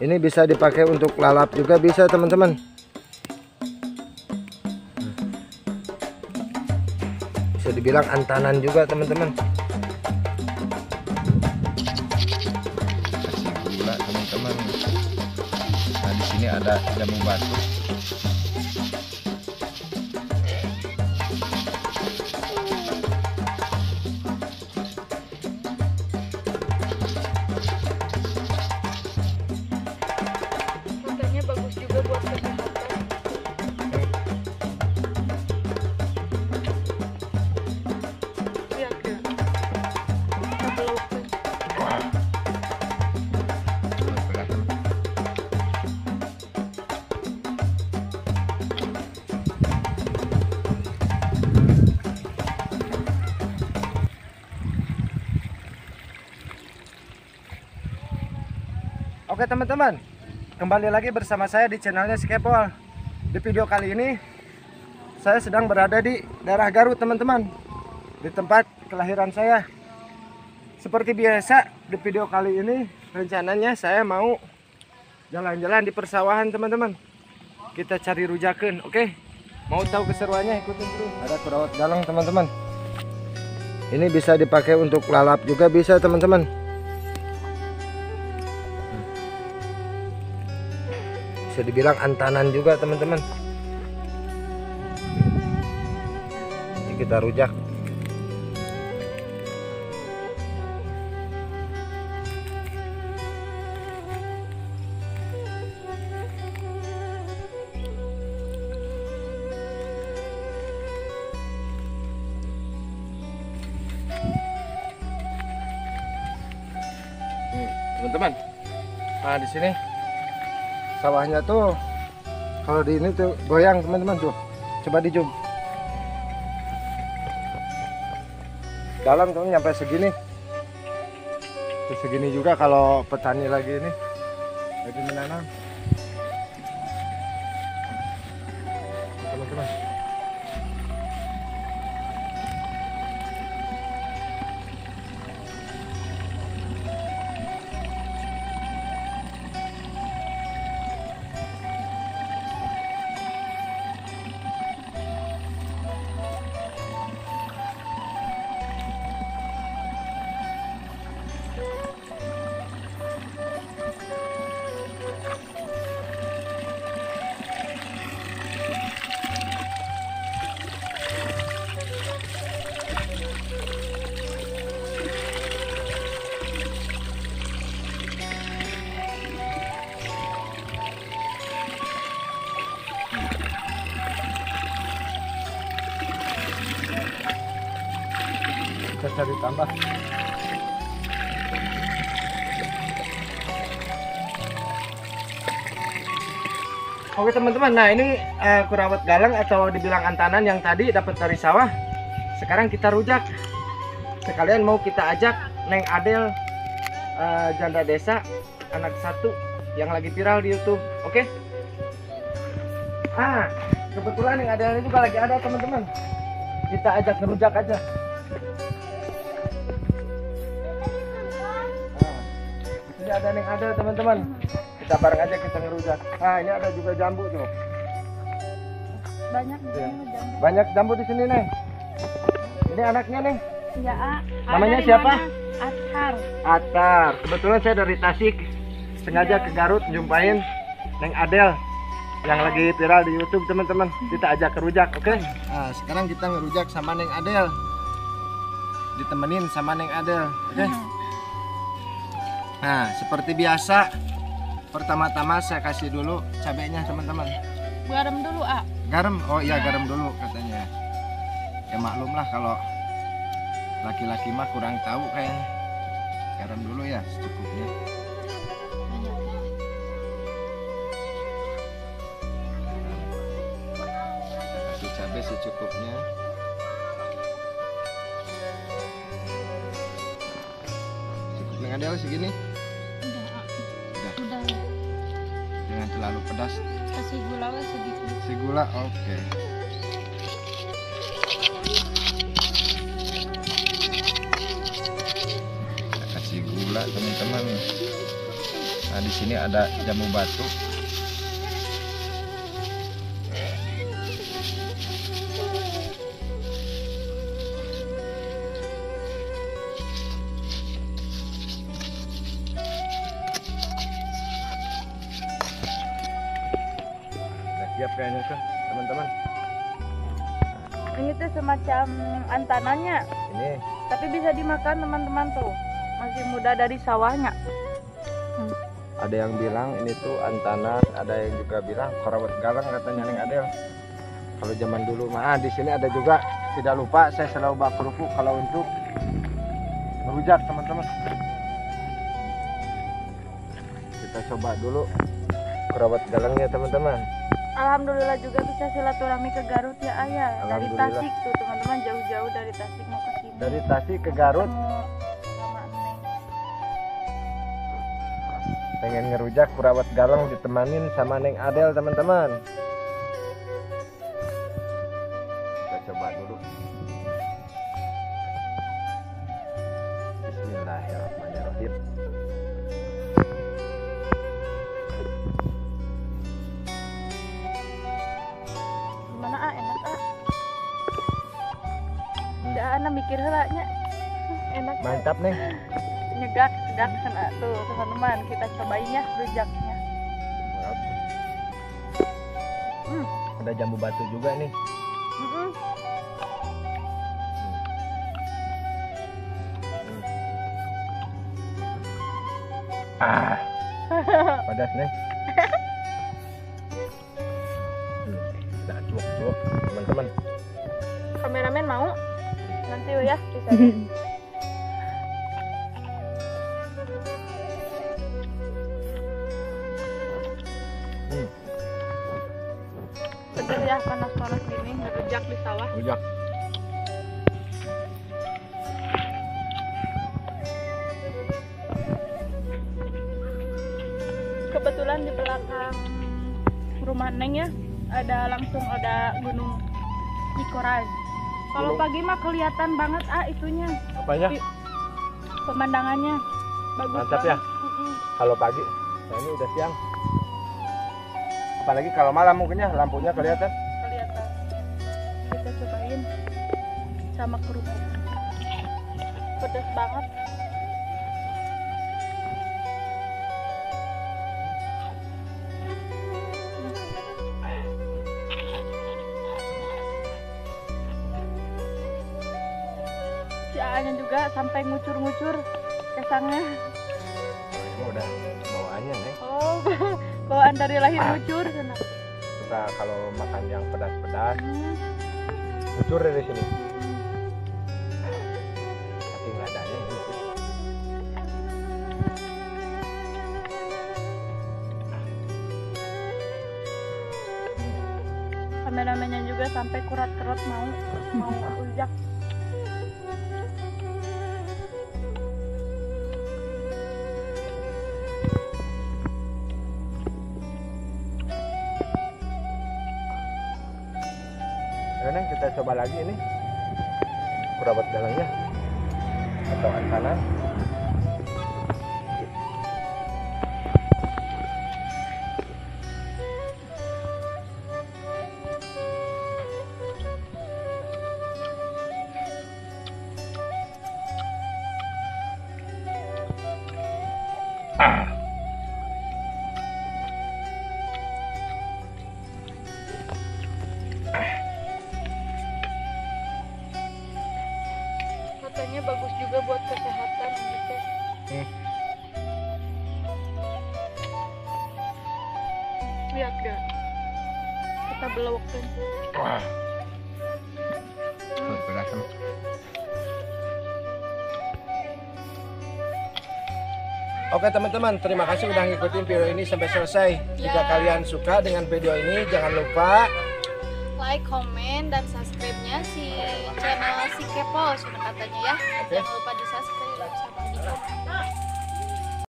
Ini bisa dipakai untuk lalap juga bisa teman-teman. Bisa dibilang antanan juga teman-teman. Kasih gula teman-teman. Nah di sini ada jamu batu. Katanya bagus juga buat kesehatan. Iya kan? Satu lautan. Oke teman-teman, kembali lagi bersama saya di channelnya Skepol. Di video kali ini saya sedang berada di daerah Garut teman-teman, di tempat kelahiran saya. Seperti biasa di video kali ini rencananya saya mau jalan-jalan di persawahan teman-teman. Kita cari rujakan, oke? Mau tahu keseruannya ikutin terus. Ada kurawat galang teman-teman. Ini bisa dipakai untuk lalap juga bisa teman-teman. Bisa dibilang antanan juga teman-teman. Ini kita rujak. Teman-teman, nah di sini sawahnya tuh kalau di ini tuh goyang teman-teman tuh. Coba di zoom. Dalam tuh nyampe segini. Terus segini juga kalau petani lagi ini lagi menanam. Teman-teman. Kita cari tambah. Oke teman-teman, nah ini kurawat galang atau dibilang antanan yang tadi dapat dari sawah. Sekarang kita rujak. Sekalian mau kita ajak Neng Adel, janda desa, anak satu yang lagi viral di YouTube. Oke? Kebetulan Neng Adel ini juga lagi ada teman-teman. Kita ajak ngerujak aja. Ini ada Neng Adel teman-teman. Kita bareng aja kita ngerujak. Nah ini ada juga jambu tuh. Banyak di Ya. sini jambu. Banyak jambu di sini Neng. Ini anaknya Neng. Iya, A. Namanya Dari siapa? mana? Atar. Atar. Kebetulan saya dari Tasik. Sengaja ke Garut jumpain Neng Adel yang lagi viral di YouTube teman-teman. Kita ajak kerujak, oke? Nah, sekarang kita ngerujak sama Neng Adel. Ditemenin sama Neng Adel, oke? Nah, seperti biasa, pertama-tama saya kasih dulu cabenya teman-teman. Garam dulu, A. Garam, oh iya garam dulu katanya. Ya maklum lah kalau laki-laki mah kurang tahu kayaknya. Garam dulu ya secukupnya. Kasih cabai secukupnya. Cukup dengan dia segini. Udah, A. Udah. Udah. Jangan terlalu pedas. Kasih gula sedikit. Si gula, oke. Kita kasih gula teman-teman. Nah Nah, di sini ada jambu batu. Udah siap kayaknya tuh, teman-teman. Ini tuh semacam antananya, Ini tapi bisa dimakan teman-teman tuh. Masih muda dari sawahnya. ada yang bilang ini tuh antanan, ada yang juga bilang korawat galang katanya Neng Adel. Kalau zaman dulu mah di sini ada juga, tidak lupa saya selalu bawa kerupuk kalau untuk merujak teman-teman. Kita coba dulu korawat galangnya teman-teman. Alhamdulillah juga bisa silaturahmi ke Garut ya ayah. Dari Alhamdulillah. Tasik tuh teman-teman, jauh-jauh dari Tasik mau ke sini. Dari Tasik ke Garut Ketemu sama Neng. pengen ngerujak korawat galang ditemanin sama Neng Adel teman-teman. Kita coba dulu. Bismillahirrahmanirrahim. Gimana enak Udah anak mikir helanya. Enak Mantap Neng. nyegak sana tuh teman-teman, kita cobain ya rujaknya. Ada jambu batu juga nih. Padas nih. Udah cuak-cuak teman-teman. Kameramen mau nanti ya bisa. Seger ya, panas-panas gini ngerujak di sawah. Rujak. Kebetulan di belakang rumah Neng ya langsung ada gunung Cikoray. Kalau Gunung. pagi mah kelihatan banget itunya Apanya? pemandangannya bagus. Mantap ya? banget. Kalau pagi. Nah ini udah siang. Apalagi kalau malam mungkinnya lampunya kelihatan. Kelihatan. Kita cobain sama kerupuk. Pedas banget. Si A-nya juga sampai ngucur-ngucur kesangnya. Ini udah bawaannya nih. Oh, bawaan dari lahir ngucur. Suka kalau makan yang pedas-pedas, muncul dari sini. Tapi nggak adanya ini. Kameramennya juga sampai kurat-kerut mau ujak. Sekarang kita coba lagi ini korawat galangnya atau antanan. Katanya bagus juga buat kesehatan gitu. Lihat gak? Kita belokkan. Wah. Pedas sama. Oke teman-teman, terima kasih udah ngikutin video ini sampai selesai. Jika kalian suka dengan video ini, jangan lupa Like, komen, dan subscribe-nya si channel si Kepo sudah katanya ya. Jangan lupa di subscribe sama di komen.